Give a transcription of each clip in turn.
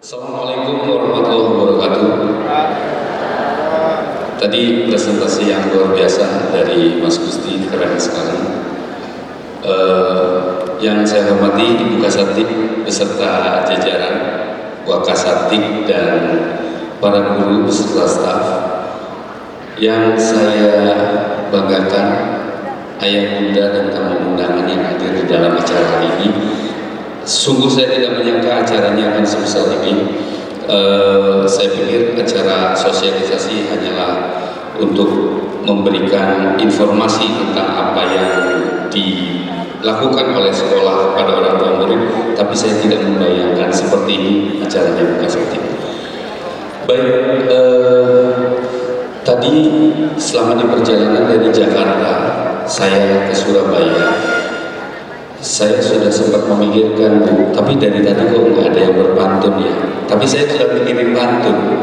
Assalamualaikum warahmatullahi wabarakatuh. Tadi presentasi yang luar biasa dari Mas Gusti, keren sekali. Yang saya hormati Ibu Kasatdik beserta jajaran Wakasatdik dan para guru beserta staf. Yang saya banggakan ayah bunda dan tamu undangan yang hadir di dalam acara ini. Sungguh saya tidak menyangka acaranya akan sebesar ini. Saya pikir acara sosialisasi hanyalah untuk memberikan informasi tentang apa yang dilakukan oleh sekolah pada orang tua murid, tapi saya tidak membayangkan seperti ini acaranya bukan seperti ini. Baik, tadi selama di perjalanan dari Jakarta saya ke Surabaya, saya sudah sempat memikirkan, Bu, tapi dari tadi kok nggak ada yang berpantun ya. Tapi saya sudah mikirin pantun.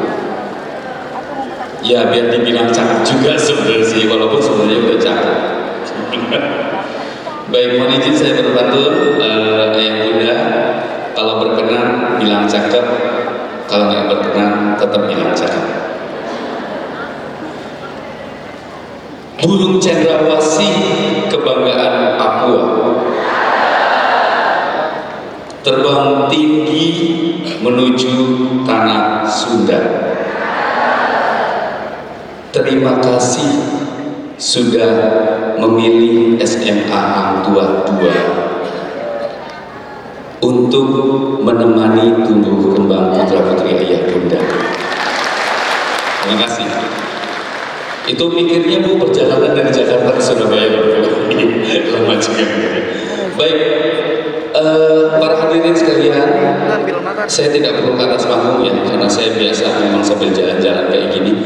Ya biar dibilang cakep juga sebenarnya sih, walaupun sebenarnya udah cakep. Baik, mohon izin saya berpantun. Ayah bunda, kalau berkenan bilang cakep, kalau nggak berkenan tetap bilang cakep. Burung cendrawasih kebanggaan Papua, terbang tinggi menuju tanah Sunda. Terima kasih sudah memilih SMA Hang Tuah 2 untuk menemani tumbuh kembang putra putri ayah bunda. Terima kasih. Itu mikirnya, Bu, perjalanan dari Jakarta ke Surabaya lama juga. Baik. Para hadirin sekalian, saya tidak perlu ke atas panggung ya, karena saya biasa memang sambil jalan-jalan kayak gini.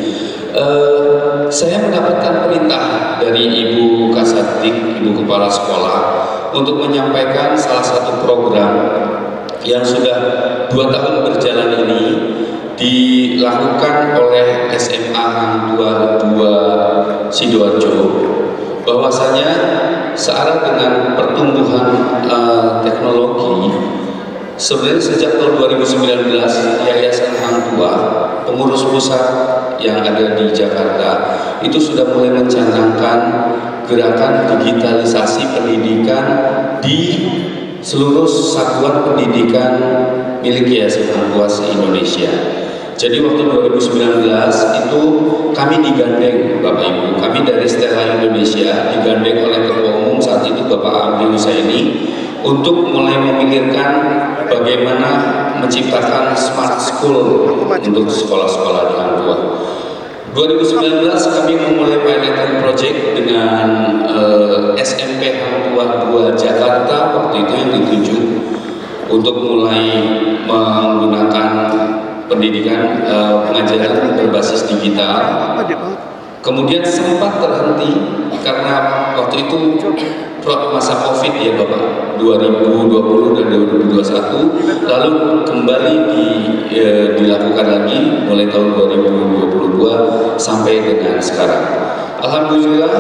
Saya mendapatkan perintah dari Ibu Kasatdik, Ibu Kepala Sekolah, untuk menyampaikan salah satu program yang sudah 2 tahun berjalan ini dilakukan oleh SMA Hang Tuah 2 Sidoarjo, bahwasanya searah dengan pertumbuhan teknologi, sebenarnya sejak tahun 2019 Yayasan Hang Tuah, pengurus pusat yang ada di Jakarta, itu sudah mulai mencanangkan gerakan digitalisasi pendidikan di seluruh satuan pendidikan milik Yayasan Hang Tuah se-Indonesia. Jadi waktu 2019 itu kami digandeng, Bapak Ibu, kami dari Stella Indonesia digandeng oleh Ketua Umum saat itu Bapak Abdi Husaini untuk mulai memikirkan bagaimana menciptakan smart school untuk sekolah-sekolah di Hang Tuah. 2019 kami memulai piloting project dengan SMP Hang Tuah 2 Jakarta, waktu itu yang ditunjuk untuk mulai menggunakan pendidikan pengajaran berbasis digital. Kemudian sempat terhenti karena waktu itu masa Covid ya Bapak, 2020 dan 2021, lalu kembali dilakukan lagi mulai tahun 2022 sampai dengan sekarang. Alhamdulillah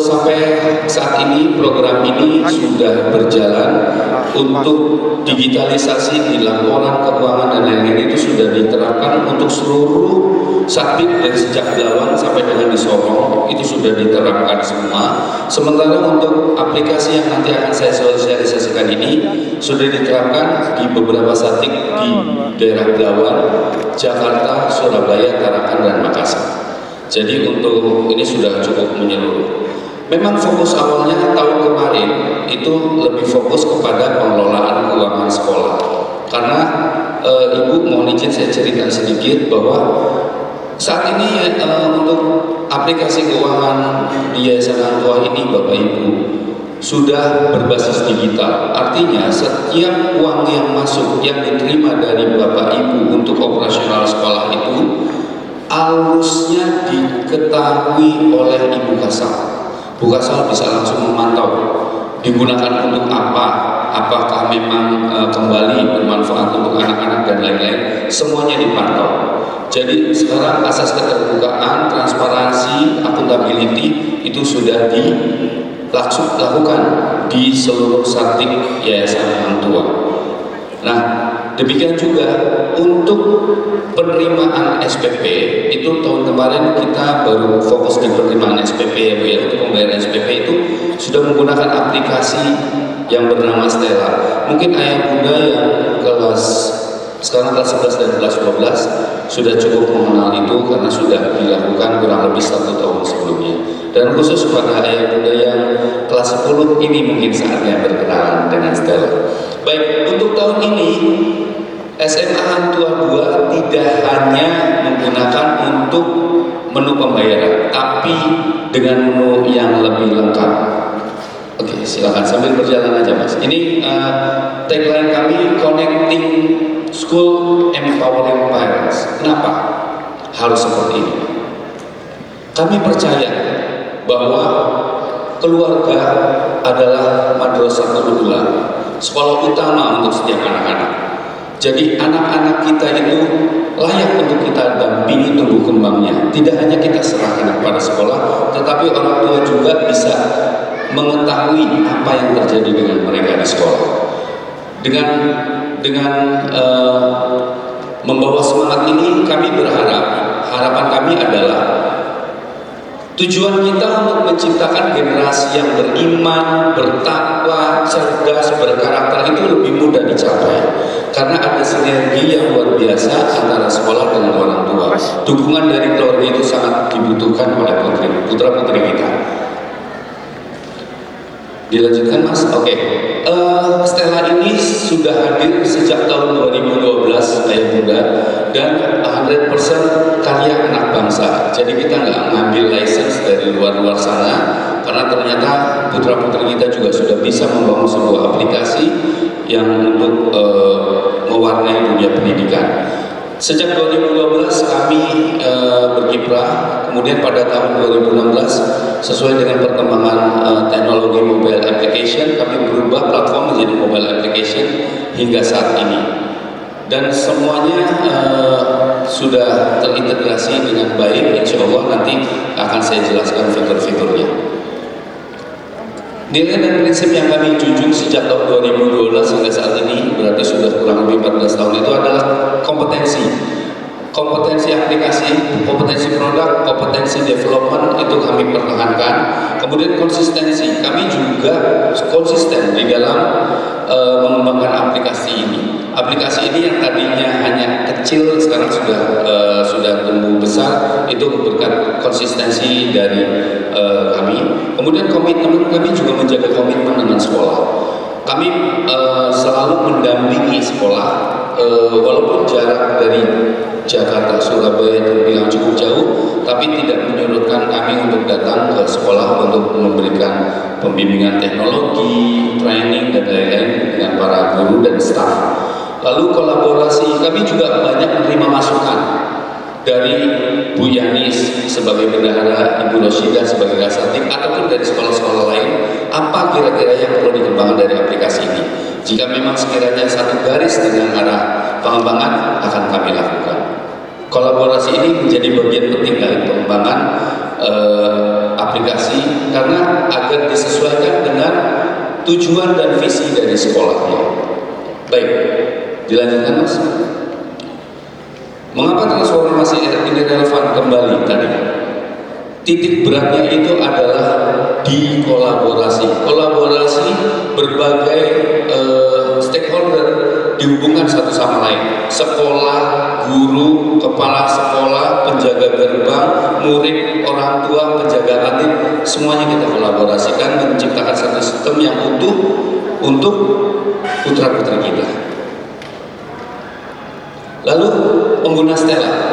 sampai saat ini program ini sudah berjalan untuk digitalisasi di laporan keuangan dan lain-lain, itu sudah diterapkan untuk seluruh satpit dari sejak Belawan sampai dengan di Sorong, itu sudah diterapkan semua. Sementara untuk aplikasi yang nanti akan saya sosialisasikan ini sudah diterapkan di beberapa satpit di daerah Belawan, Jakarta, Surabaya, Tarakan, dan Makassar. Jadi untuk ini sudah cukup menyeluruh. Memang fokus awalnya tahun kemarin itu lebih fokus kepada pengelolaan keuangan sekolah. Karena Ibu mohon izin saya cerita sedikit bahwa saat ini untuk aplikasi keuangan di Yayasan Hang Tuah ini Bapak Ibu sudah berbasis digital. Artinya setiap uang yang masuk yang diterima dari Bapak Ibu untuk operasional sekolah itu alusnya diketahui oleh Ibu Kasal. Bu Kasal bisa langsung memantau digunakan untuk apa, apakah memang kembali bermanfaat untuk anak-anak dan lain-lain, semuanya dipantau. Jadi sekarang asas keterbukaan, transparansi, akuntability itu sudah dilakukan di seluruh satpit Yayasan Hang Tuah. Nah, demikian juga untuk penerimaan SPP itu tahun kemarin kita baru fokus di penerimaan SPP ya Bu ya. Untuk pembayaran SPP itu sudah menggunakan aplikasi yang bernama Stella. Mungkin ayah bunda yang sekarang kelas 11 dan kelas 12 sudah cukup mengenal itu karena sudah dilakukan kurang lebih 1 tahun sebelumnya. Dan khusus pada ayah bunda yang kelas 10 ini mungkin saatnya berkenalan dengan Stella. Baik, untuk tahun ini SMA Hang Tuah 2 tidak hanya menggunakan untuk menu pembayaran, tapi dengan menu yang lebih lengkap. Oke, silakan sambil berjalan aja Mas. Ini tagline kami, Connecting School Empowering Parents. Kenapa harus seperti ini? Kami percaya bahwa keluarga adalah madrasatul ula, sekolah utama untuk setiap anak-anak. Jadi anak-anak kita itu layak untuk kita dampingi tumbuh kembangnya. Tidak hanya kita serahkan kepada sekolah, tetapi orang tua juga bisa mengetahui apa yang terjadi dengan mereka di sekolah. Dengan membawa semangat ini, kami harapan kami adalah tujuan kita untuk menciptakan generasi yang beriman, bertakwa, cerdas, berkarakter itu lebih mudah dicapai. Karena ada sinergi yang luar biasa antara sekolah dengan orang tua. Dukungan dari keluarga itu sangat dibutuhkan oleh putra-putri kita. Dilanjutkan Mas? Oke. Stella ini sudah hadir sejak tahun 2012 ayah bunda, dan 100% karya anak bangsa. Jadi kita nggak ngambil license dari luar sana, karena ternyata putra-putri kita juga sudah bisa membangun sebuah aplikasi yang untuk mewarnai dunia pendidikan. Sejak 2012 kami berkiprah, kemudian pada tahun 2016 sesuai dengan perkembangan teknologi mobile application, kami berubah platform menjadi mobile application hingga saat ini. Dan semuanya sudah terintegrasi dengan baik, insya Allah nanti akan saya jelaskan fitur-fiturnya. Nilai dan prinsip yang kami junjung sejak tahun 2012 hingga saat ini, berarti sudah kurang lebih 14 tahun, itu adalah kompetensi aplikasi, kompetensi produk, kompetensi development itu kami pertahankan. Kemudian konsistensi, kami juga konsisten di dalam mengembangkan aplikasi ini. Aplikasi ini yang tadinya hanya kecil sekarang sudah tumbuh besar, itu berkat konsistensi dari kami. Kemudian komitmen, kami juga menjaga komitmen dengan sekolah. Kami selalu mendampingi sekolah, walaupun jarak dari Jakarta Surabaya terbilang cukup jauh, tapi tidak menyurutkan kami untuk datang ke sekolah untuk memberikan pembimbingan teknologi, training dan lain-lain dengan para guru dan staf. Lalu kolaborasi, kami juga banyak menerima masukan dari Bu Yanis sebagai bendahara, Ibu Rosida sebagai kasatnik, ataupun dari sekolah-sekolah lain, apa kira-kira yang perlu dikembangkan dari aplikasi ini. Jika memang sekiranya satu garis dengan arah pengembangan, akan kami lakukan. Kolaborasi ini menjadi bagian penting dari pengembangan aplikasi, karena agar disesuaikan dengan tujuan dan visi dari sekolahnya. Baik, dilanjutkan Mas. Mengapa transformasi ini relevan kembali tadi? Titik beratnya itu adalah di kolaborasi berbagai stakeholder dihubungkan satu sama lain. Sekolah, guru, kepala sekolah, penjaga gerbang, murid, orang tua, penjaga kantin, semuanya kita kolaborasikan dan menciptakan satu sistem yang utuh untuk putra-putri kita. Lalu pengguna Stella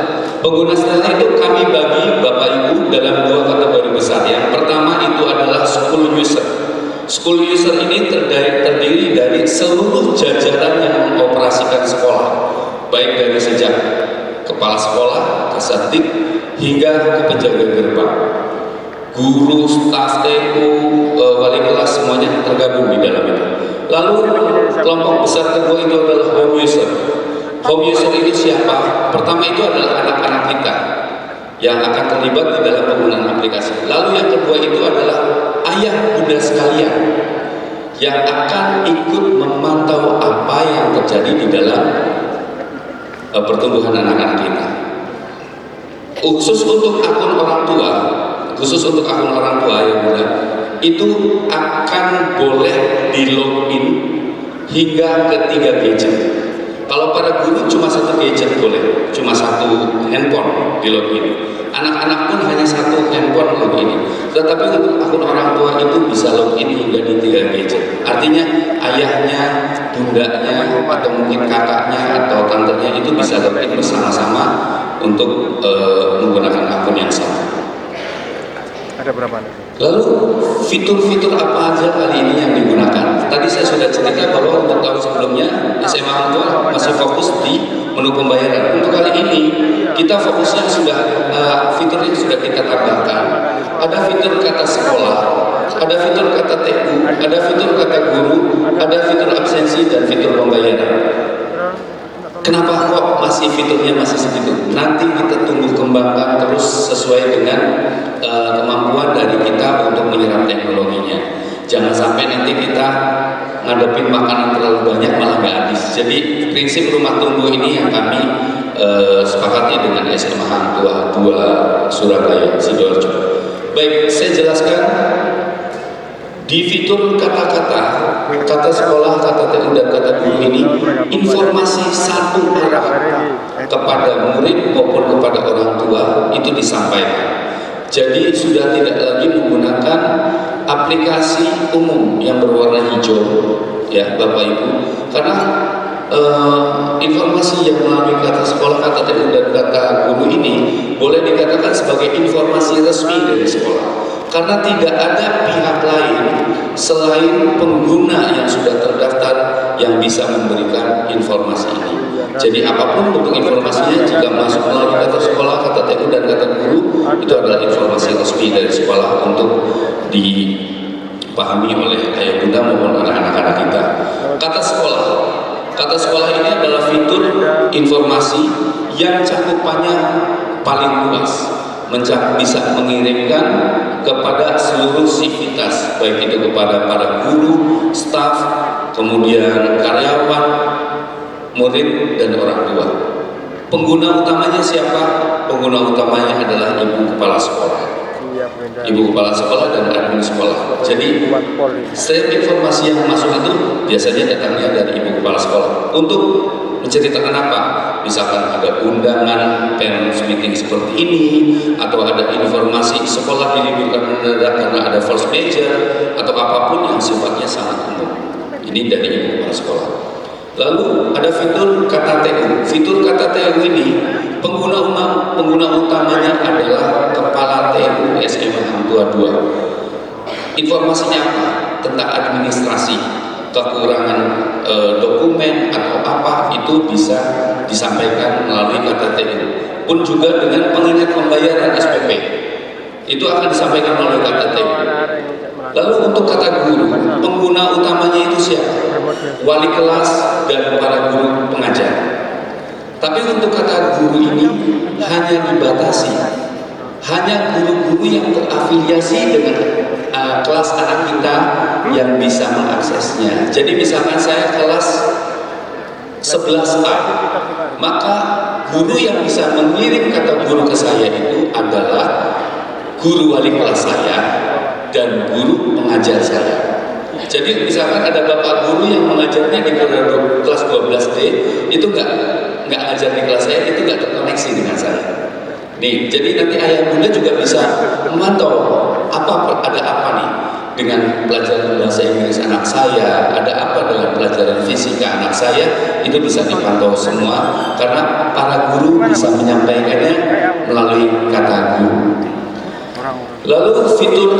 itu kami bagi Bapak Ibu dalam 2 kategori besar. Yang pertama itu adalah school user. School user ini terdiri dari seluruh jajaran yang mengoperasikan sekolah, baik dari sejak kepala sekolah, kasatnik, hingga ke penjaga gerbang, guru, staf TU, wali kelas, semuanya tergabung di dalam itu. Lalu kelompok besar kedua itu adalah home user. Home user itu siapa? Pertama itu adalah anak-anak kita yang akan terlibat di dalam penggunaan aplikasi. Lalu yang kedua itu adalah ayah bunda sekalian yang akan ikut memantau apa yang terjadi di dalam pertumbuhan anak-anak kita. Khusus untuk akun orang tua ya Bunda, itu akan boleh di login hingga ke 3 gadget. Kalau pada guru cuma 1 gadget boleh, cuma 1 handphone di login. Anak-anak pun hanya 1 handphone login. Tetapi untuk akun orang tua itu bisa login hingga di 3 gadget. Artinya ayahnya, bundanya, atau mungkin kakaknya atau tantenya itu bisa login bersama-sama untuk menggunakan akun yang sama. Ada berapa? Lalu fitur-fitur apa aja kali ini yang digunakan? Tadi saya sudah cerita bahwa untuk tahun sebelumnya SMA Hang Tuah masih fokus di menu pembayaran. Untuk kali ini kita fokusnya sudah fiturnya sudah kita tambahkan. Ada fitur kata sekolah, ada fitur kata TU, ada fitur kata guru, ada fitur absensi dan fitur pembayaran. Kenapa kok fiturnya masih segitu? Nanti kita tumbuh kembangkan terus sesuai dengan kemampuan dari kita untuk menyerap teknologinya. Jangan sampai nanti kita ngadepin makanan terlalu banyak malah nggak habis. Jadi prinsip rumah tumbuh ini yang kami sepakati dengan SMA Hang Tuah 2 Surabaya Sidoarjo. Baik, saya jelaskan di fitur kata-kata, kata sekolah, kata TU dan kata guru ini informasi satu arah kepada murid maupun kepada orang tua itu disampaikan. Jadi sudah tidak lagi menggunakan aplikasi umum yang berwarna hijau, ya Bapak Ibu, karena informasi yang melalui kata sekolah, kata TU dan kata guru ini boleh dikatakan sebagai informasi resmi dari sekolah. Karena tidak ada pihak lain selain pengguna yang sudah terdaftar yang bisa memberikan informasi ini. Jadi apapun bentuk informasinya jika masuk melalui kata sekolah, kata TU dan kata guru itu adalah informasi resmi dari sekolah untuk dipahami oleh ayah bunda maupun anak-anak kita. Kata sekolah ini adalah fitur informasi yang cakupannya paling luas. Bisa mengirimkan kepada seluruh sivitas, baik itu kepada para guru, staf, kemudian karyawan, murid, dan orang tua. Pengguna utamanya siapa? Pengguna utamanya adalah ibu kepala sekolah, ibu kepala sekolah dan admin sekolah. Jadi setiap informasi yang masuk itu biasanya datangnya dari ibu kepala sekolah untuk menceritakan apa? Misalkan ada undangan parents meeting seperti ini, atau ada informasi sekolah diliburkan mendadak karena ada force major, atau apapun yang sifatnya sangat umum. Ini dari ibu kepala sekolah. Lalu ada fitur kata TU. Fitur kata TU ini pengguna utamanya adalah kepala TU SMA Hang Tuah 2. Informasinya apa? Tentang administrasi, kekurangan dokumen atau apa itu bisa disampaikan melalui kata TU. Pun juga dengan pengingat pembayaran SPP itu akan disampaikan melalui kata TU. Lalu untuk kata guru, pengguna utamanya itu siapa? Wali kelas dan para guru pengajar. Tapi untuk kata guru ini hanya dibatasi, hanya guru-guru yang terafiliasi dengan kelas anak kita yang bisa mengaksesnya. Jadi misalkan saya kelas 11A, maka guru yang bisa mengirim kata guru ke saya itu adalah guru wali kelas saya dan guru pengajar saya. Jadi misalkan ada bapak guru yang mengajarnya di kelas 12D, itu nggak ngajar di kelas saya, itu nggak terkoneksi dengan saya. Nih, jadi nanti ayah bunda juga bisa memantau ada apa nih dengan pelajaran bahasa Inggris anak saya, ada apa dengan pelajaran fisika anak saya, itu bisa dipantau semua karena para guru bisa menyampaikannya melalui kata guru. Lalu fitur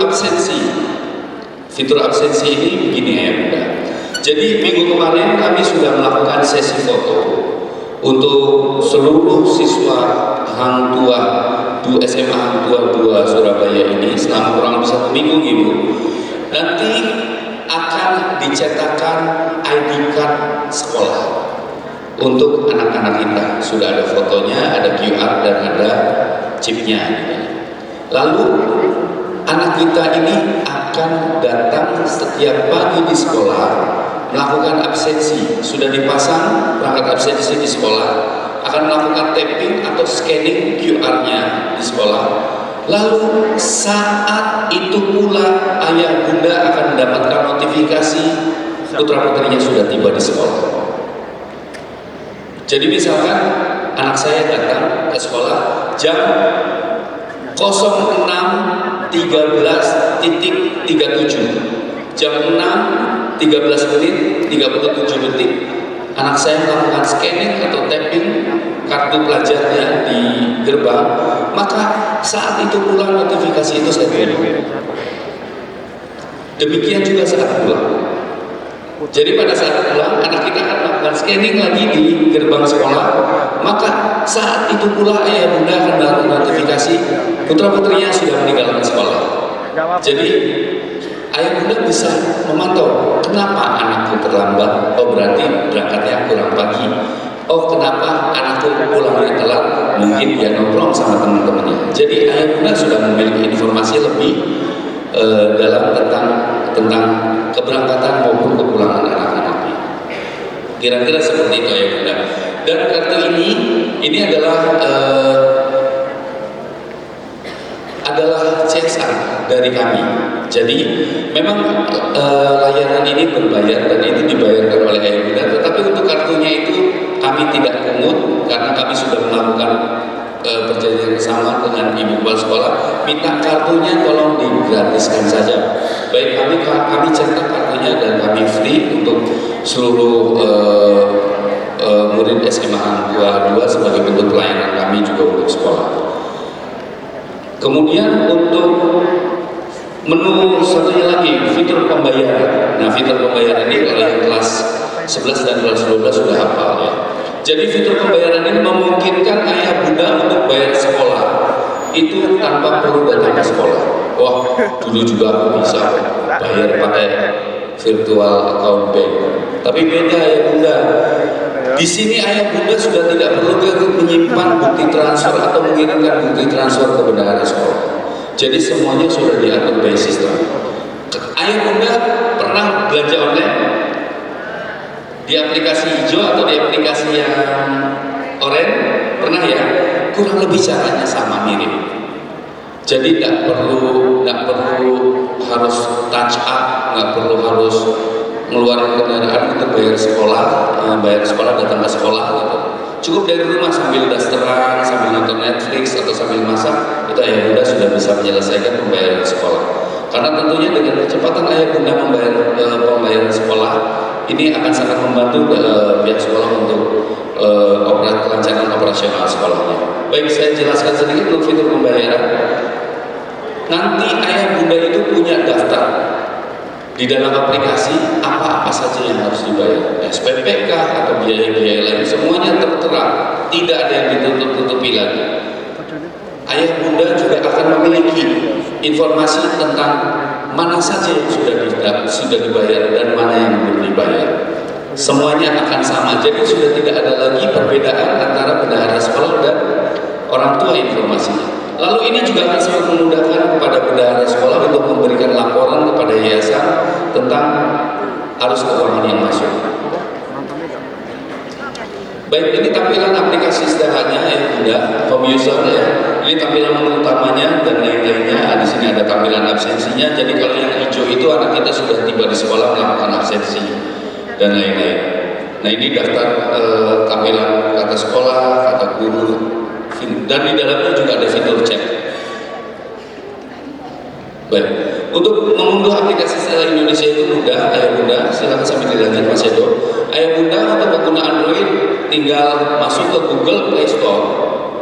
absensi ini begini ya bunda. Jadi minggu kemarin kami sudah melakukan sesi foto untuk seluruh siswa Hang Tuah SMA Hang Tuah 2 Surabaya ini selama kurang lebih 1 minggu ibu. Nanti akan dicetakkan ID card sekolah untuk anak-anak kita. Sudah ada fotonya, ada QR dan ada chipnya. Lalu anak kita ini akan datang setiap pagi di sekolah melakukan absensi. Sudah dipasang perangkat absensi di sekolah. akan melakukan tapping atau scanning QR-nya di sekolah. Lalu saat itu pula ayah bunda akan mendapatkan notifikasi putra-putrinya sudah tiba di sekolah. Jadi misalkan anak saya datang ke sekolah jam 06.13.37, jam 6.13.37, anak saya melakukan scanning atau tapping kartu pelajarnya di gerbang, maka saat itu pula notifikasi itu saya terima. Demikian juga saat pulang. Jadi pada saat pulang, anak kita akan melakukan scanning lagi di gerbang sekolah, maka saat itu pula ayah bunda akan melakukan notifikasi putra-putrinya sudah meninggalkan sekolah. Jadi ayah bunda bisa memantau, kenapa anakku terlambat? Oh berarti berangkatnya kurang pagi. Oh kenapa anakku pulangnya telat? Mungkin dia nongkrong sama teman-temannya. Jadi ayah bunda sudah memiliki informasi lebih dalam tentang keberangkatan maupun kepulangan anak-anaknya. Kira-kira seperti itu ayah bunda. Dan kartu ini adalah CSR dari kami. Jadi memang layanan ini berbayar dan itu dibayarkan oleh ayah bunda. Tetapi untuk kartunya itu kami tidak pungut karena kami sudah melakukan perjanjian bersama dengan ibu kepala sekolah, minta kartunya tolong digratiskan saja. Baik kami cetak kartunya dan kami free untuk seluruh murid SMA Hang Tuah 2 sebagai bentuk pelayanan kami juga untuk sekolah. Kemudian untuk menu satunya lagi fitur pembayaran. Nah fitur pembayaran ini kalau yang kelas 11 dan kelas 12 sudah hafal ya. Jadi fitur pembayaran ini memungkinkan ayah bunda untuk bayar sekolah itu tanpa perlu datang ke sekolah. Wah, dulu juga aku bisa bayar pakai virtual account bank. Tapi beda ayah bunda. Di sini ayah bunda sudah tidak perlu menyimpan bukti transfer atau mengirimkan bukti transfer ke bendahara sekolah. Jadi semuanya sudah diatur by system. Ayah bunda pernah belanja online? Di aplikasi hijau atau di aplikasi yang oranye pernah ya, kurang lebih caranya sama mirip. Jadi nggak perlu harus touch up, nggak perlu harus ngeluarin kendaraan untuk bayar sekolah datang ke sekolah gitu. Cukup dari rumah sambil dasteran, sambil nonton Netflix atau sambil masak, itu ayah bunda sudah bisa menyelesaikan pembayaran sekolah. Karena tentunya dengan kecepatan ayah bunda membayar pembayaran sekolah, ini akan sangat membantu pihak sekolah untuk kelancaran operasional sekolahnya. Baik, saya jelaskan sedikit untuk fitur pembayaran. Nanti ayah bunda itu punya daftar di dalam aplikasi apa-apa saja yang harus dibayar, SPP atau biaya-biaya lain, semuanya tertera, tidak ada yang ditutup-tutupi lagi. Ayah bunda juga akan memiliki informasi tentang mana saja yang sudah dibayar dan mana yang belum dibayar. Semuanya akan sama, jadi sudah tidak ada lagi perbedaan antara bendahara sekolah dan orang tua informasinya. Lalu ini juga akan sangat memudahkan kepada bendahara sekolah untuk memberikan laporan kepada yayasan tentang arus keuangan yang masuk. Baik, ini tampilan aplikasi sederhananya ya bunda, home user ya. Ini tampilan menu utamanya dan lain-lainnya. Di sini ada tampilan absensinya. Jadi kalau yang hijau itu anak kita sudah tiba di sekolah melakukan absensi dan lain-lain. Nah ini daftar tampilan kata sekolah, kata guru, dan di dalamnya juga ada fitur chat. Baik, untuk mengunduh aplikasi Stella Indonesia itu mudah, ayah bunda. Silakan sambil dilanjut Mas Edo. Ayah bunda untuk pengguna Android tinggal masuk ke Google Play Store,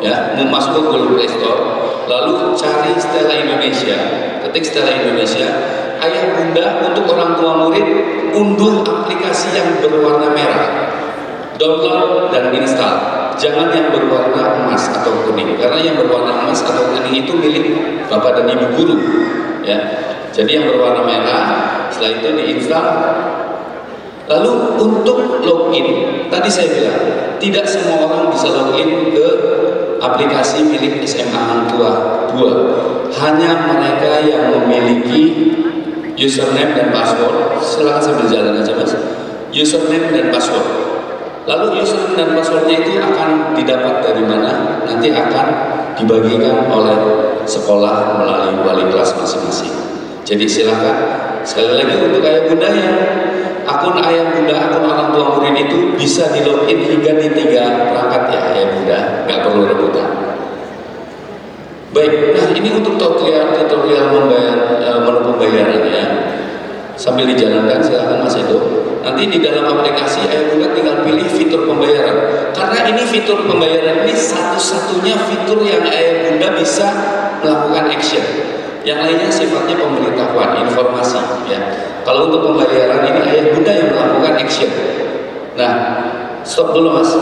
ya, masuk ke Google Play Store, lalu cari Stella Indonesia, ketik Stella Indonesia. Ayah bunda untuk orang tua murid unduh aplikasi yang berwarna merah, download dan install. Jangan yang berwarna emas atau kuning, karena yang berwarna emas atau kuning itu milik bapak dan ibu guru, ya. Jadi yang berwarna merah, setelah itu diinstal. Lalu untuk login, tadi saya bilang tidak semua orang bisa login ke aplikasi milik SMA Hang Tuah 2. Hanya mereka yang memiliki username dan password. Silakan sambil jalan aja mas. Username dan password. Lalu username dan passwordnya itu akan didapat dari mana? Nanti akan dibagikan oleh sekolah melalui wali kelas masing-masing. Jadi silakan sekali lagi untuk ayah bunda yang akun ayah bunda, akun orang tua murid itu bisa di login hingga di 3 perangkat ya ayah bunda, nggak perlu rebutan. Baik, nah ini untuk tutorial menu pembayarannya sambil dijalankan silakan Mas Edo. Nanti di dalam aplikasi ayah bunda tinggal pilih fitur pembayaran. Karena ini fitur pembayaran ini satu-satunya fitur yang ayah bunda bisa melakukan action. Yang lainnya sifatnya pemberitahuan, informasi ya. Kalau untuk pembayaran ini ayah bunda yang melakukan action. Nah, stop dulu Mas.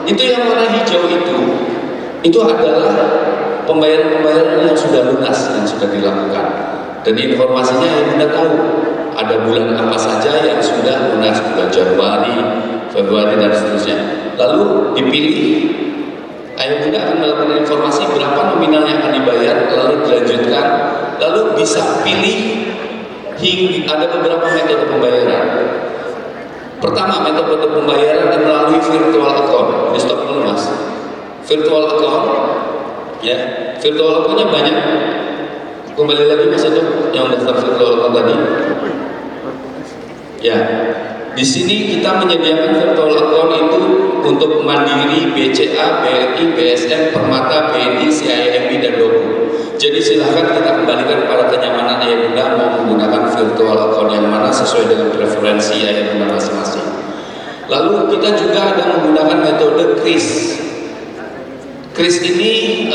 Itu yang warna hijau itu adalah pembayaran-pembayaran yang sudah lunas, yang sudah dilakukan. Dan informasinya ayah bunda tahu. Ada bulan apa saja yang sudah lunas, bulan Januari, Februari dan seterusnya. Lalu dipilih, ayah bunda akan melakukan informasi berapa nominal yang akan dibayar, lalu dilanjutkan, lalu bisa pilih hingga ada beberapa metode pembayaran. Pertama, metode pembayaran melalui virtual account. Ini stop dulu Mas. Virtual account, ya, virtual accountnya banyak. Kembali lagi Mas itu yang daftar virtual account tadi. Ya, di sini kita menyediakan virtual account itu untuk Mandiri, BCA, BRI, BSM, Permata, BNI, CIMB dan DOKU. Jadi silahkan kita kembalikan pada kenyamanan ayah bunda mau menggunakan virtual account yang mana sesuai dengan preferensi ayah bunda masing-masing. Lalu kita juga ada menggunakan metode KRIS. KRIS ini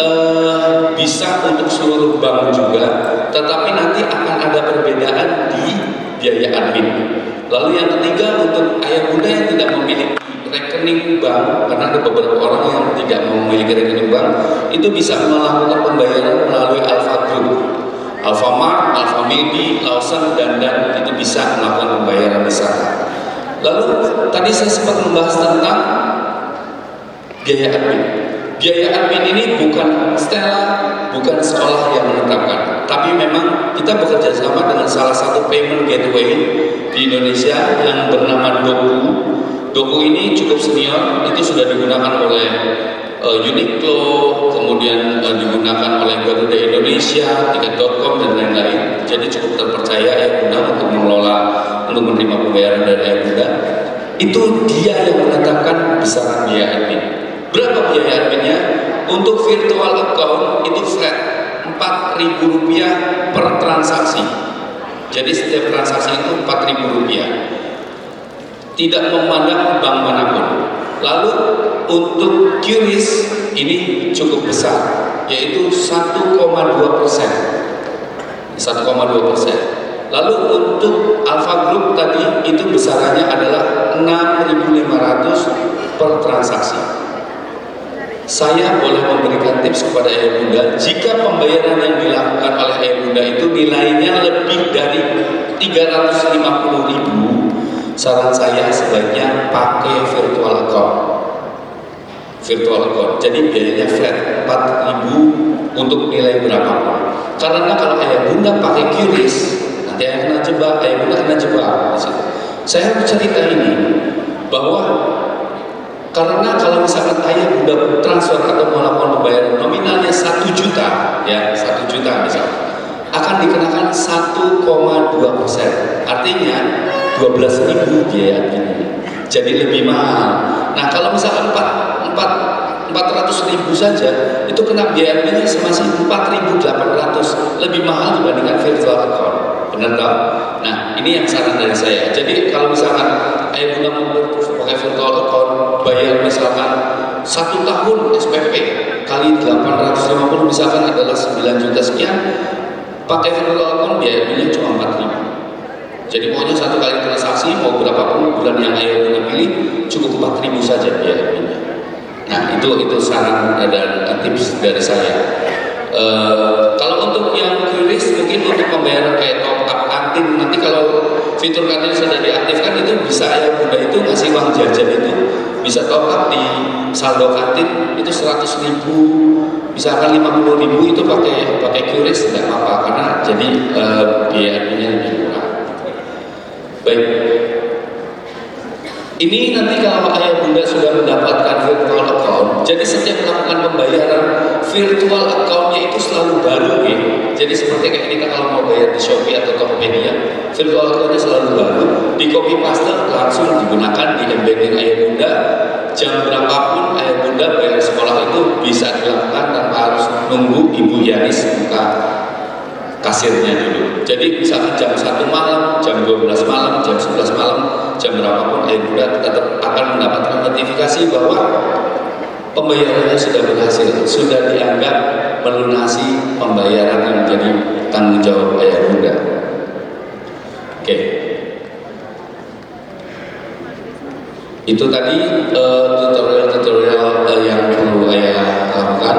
bisa untuk seluruh bank juga, tetapi nanti akan ada perbedaan di biaya admin. Lalu yang ketiga untuk ayah bunda yang tidak memiliki rekening bank, karena ada beberapa orang yang tidak memiliki rekening bank, itu bisa melakukan pembayaran melalui Alfa Group, Alfamart, Alfamidi, Lawson, dan itu bisa melakukan pembayaran di sana. Lalu tadi saya sempat membahas tentang biaya admin. Biaya admin ini bukan Stella, bukan sekolah yang menetapkan, tapi memang kita bekerja sama dengan salah satu payment gateway di Indonesia yang bernama DOKU. DOKU ini cukup senior, itu sudah digunakan oleh Uniqlo, kemudian digunakan oleh Garuda Indonesia, Tiket.com dan lain-lain. Jadi cukup terpercaya ya bunda untuk mengelola, untuk menerima pembayaran dari ayah bunda. Itu dia yang menetapkan besaran biaya admin. Berapa biaya adminnya? Untuk virtual account itu flat Rp4.000 per transaksi. Jadi setiap transaksi itu Rp4.000, tidak memandang bank manapun. Lalu untuk QRIS ini cukup besar, yaitu 1,2%. 1,2%. Lalu untuk Alfa Group tadi itu besarannya adalah 6.500 per transaksi. Saya boleh memberikan tips kepada ayah bunda, jika pembayaran yang dilakukan oleh ayah bunda itu nilainya lebih dari 350.000, saran saya sebaiknya pakai virtual account. Virtual account, jadi biayanya flat 4.000 untuk nilai berapapun. Karena kalau ayah bunda pakai QRIS, nanti ayah kena jebak, ayah bunda kena jebak. Saya bercerita ini bahwa karena kalau misalkan ayah bunda transfer atau melakukan pembayaran nominalnya 1 juta, ya 1 juta misalnya, akan dikenakan 1,2%, artinya 12.000 biaya admin. Jadi lebih mahal. Nah kalau misalkan 400.000 saja, itu kena biaya adminnya masih 4.800, lebih mahal dibandingkan virtual account. Benar tak? Nah ini yang saran dari saya. Jadi kalau misalkan ayah bunda mau pakai virtual account, bayar misalkan 1 tahun SPP kali 850 misalkan adalah 9 juta sekian, pakai virtual account biaya adminnya cuma 4.000. Jadi pokoknya 1 kali transaksi mau berapapun bulan yang ayah bunda pilih cukup 4.000 saja biaya adminnya. Nah itu saran dan tips dari saya. Kalau untuk yang QRIS mungkin untuk pembayaran kayak top up kantin, nanti kalau fitur kantin sudah diaktifkan itu bisa ayah bunda itu ngasih uang jajan itu bisa top up di saldo kantin itu 100.000, misalkan 50.000 itu pakai QRIS tidak apa-apa karena jadi biaya adminnya lebih murah. Baik. Ini nanti kalau ayah bunda sudah mendapatkan virtual account, jadi setiap melakukan pembayaran virtual accountnya itu selalu baru ya. Jadi seperti kayak kita kalau mau bayar di Shopee atau Tokopedia, virtual accountnya selalu baru, di copy paste langsung digunakan di embedding ayah bunda. Jam berapapun ayah bunda bayar sekolah itu bisa dilakukan tanpa harus nunggu Ibu Yanis buka kasirnya dulu. Jadi misalkan jam 1 malam, jam 12 malam, jam 11 malam, jam berapapun ayah bunda tetap akan mendapatkan notifikasi bahwa pembayarannya sudah berhasil, sudah dianggap melunasi pembayaran yang menjadi tanggung jawab ayah bunda. Oke. Itu tadi tutorial yang perlu ayah lakukan.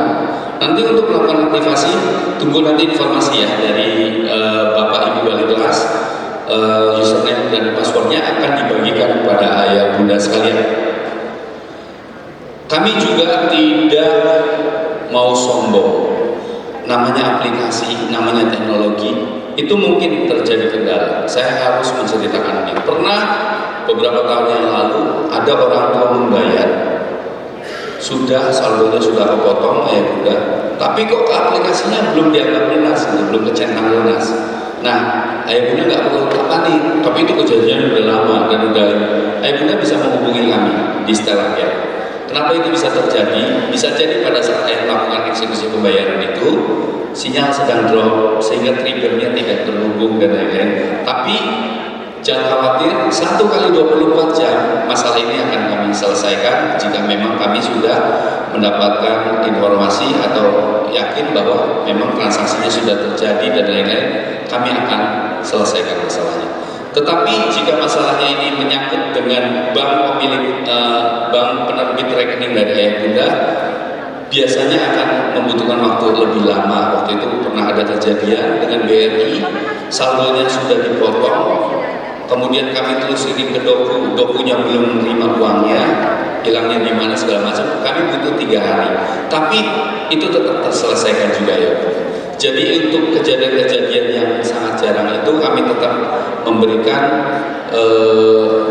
Nanti untuk melakukan aktivasi, tunggu nanti informasi ya dari Bapak Ibu Wali kelas. Username dan passwordnya akan dibagikan kepada ayah bunda sekalian. Kami juga tidak mau sombong. Namanya aplikasi, namanya teknologi, itu mungkin terjadi kendala. Saya harus menceritakan ini. Pernah beberapa tahun yang lalu ada orang tua membayar, sudah saldonya sudah kepotong ayah bunda, tapi kok ke aplikasinya belum dianggap lunas, belum kecentang lunas. Nah, ayah bunda nggak perlu panik, tapi itu kejadian udah lama dan udah ayah bunda bisa menghubungi kami di Stella Care. Kenapa itu bisa terjadi? Bisa jadi pada saat ayah melakukan eksekusi pembayaran itu sinyal sedang drop sehingga triggernya tidak terhubung dan lain-lain. Tapi jangan khawatir, 1 kali 24 jam masalah ini akan kami selesaikan jika memang kami sudah mendapatkan informasi atau yakin bahwa memang transaksinya sudah terjadi dan lain-lain, kami akan selesaikan masalahnya. Tetapi jika masalahnya ini menyangkut dengan bank pemilik bank penerbit rekening dari ayah bunda, biasanya akan membutuhkan waktu lebih lama. Waktu itu pernah ada kejadian dengan BRI, saldonya sudah dipotong, kemudian kami telusuri ke dokunya belum menerima uangnya, hilangnya di mana segala macam. Kami butuh 3 hari, tapi itu tetap terselesaikan juga ya. Jadi untuk kejadian-kejadian yang sangat jarang itu kami tetap memberikan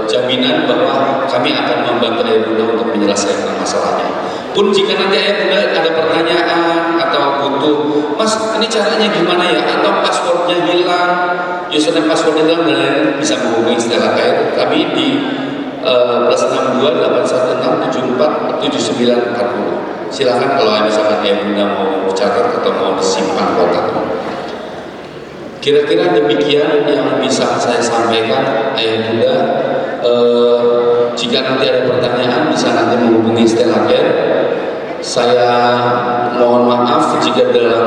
jaminan bahwa kami akan membantu ayah bunda untuk menyelesaikan masalahnya. Pun jika nanti ayah bunda ada pertanyaan atau butuh, mas ini caranya gimana ya, atau passwordnya hilang, username passwordnya hilang dan lain-lain, bisa menghubungi Stella Care kami di +62 816 74 7940. Silakan kalau misalkan ayah bunda mau catat atau mau disimpan kontaknya. Kira-kira demikian yang bisa saya sampaikan ayah bunda. Jika nanti ada pertanyaan bisa nanti menghubungi Stella Care. Saya mohon maaf jika dalam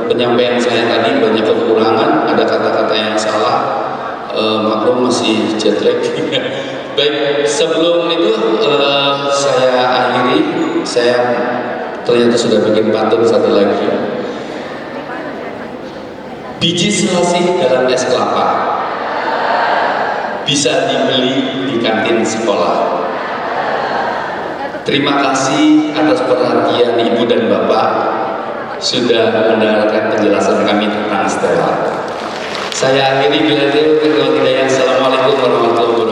penyampaian saya tadi banyak kekurangan, ada kata-kata yang salah. Maklum masih jet lag. Baik, sebelum itu saya akhiri. Saya ternyata sudah bikin pantun satu lagi. Biji selasih dalam es kelapa bisa dibeli di kantin sekolah. Terima kasih atas perhatian Ibu dan Bapak sudah mendengarkan penjelasan kami tentang Stella. Saya akhiri bila itu. Assalamualaikum warahmatullahi wabarakatuh.